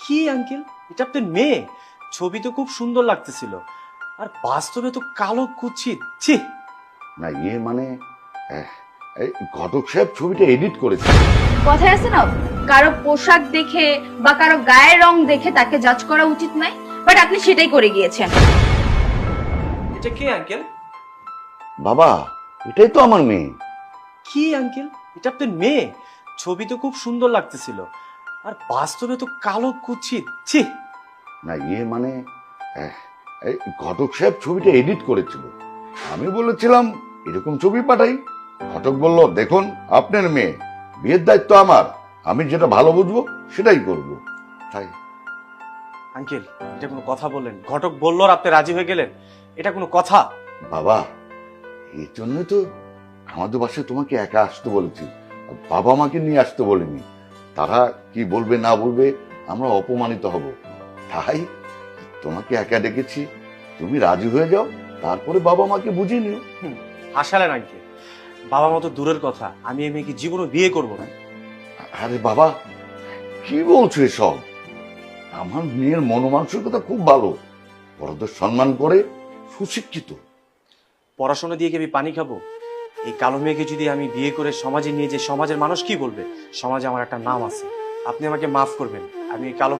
কি আঙ্কেল, এটা আপনার মেয়ে? ছবি তো খুব সুন্দর লাগতেছিল, আর বাস্তবে তো কালো কুৎসিত। ছি। না মানে আহ, এই ঘটক সাহেব ছবিটা এডিট করেছে। কথায় আছে না, কারো পোশাক দেখে বা কারো গায়ের রং দেখে তাকে জাজ করা উচিত নয়, বাট আপনি সেটাই করে গিয়েছেন। এটা কে আঙ্কেল? বাবা, এটাই তো আমার মেয়ে। কি আঙ্কেল, এটা আপনার মেয়ে? ছবি তো খুব সুন্দর লাগতেছিল, আর বাস্তবে তো কালো কুৎসিত। ছি। না মানে আহ, এই ঘটক সাহেব ছবিটা এডিট করেছিল। আমি বলেছিলাম এরকম ছবি পাঠাই। ঘটক বলল, দেখুন আপনার মেয়ে, বিয়ের দায়িত্ব আমার, আমি যেটা ভালো বুঝবো সেটাই করব। তাই আঙ্কেল, এটা কোনো কথা বললেন? ঘটক বললো আর আপনি রাজি হয়ে গেলেন? এটা কোনো কথা? বাবা, এই জন্যই তো আমাদের বাসায় তোমাকে একা আসতে বলেছি, বাবা মাকে নিয়ে আসতে বলিনি। তারা কি বলবে না বলবে, আমরা অপমানিত হব। তাই তোমাকে একা ডেকেছি, তুমি রাজি হয়ে যাও, তারপরে বাবা মাকে বুঝিয়ে নিও। হাসালেন আঙ্কেল। বাবা মতো দূরের কথা, আমি এই মেয়েকে জীবনে বিয়ে করবো না। আরে বাবা, কি বলছো এসব? আমার মেয়ের মনোমানসিকতা খুব ভালো, বড়দের সম্মান করে, সুশিক্ষিত। পড়াশোনা দিয়ে কি আমি পানি খাবো? এই কালো মেয়েকে যদি আমি বিয়ে করে সমাজে নিয়ে যে সমাজের মানুষ কি বলবে? সমাজে আমার একটা নাম আছে। আপনি আমাকে মাফ করবেন, আমি এই কালো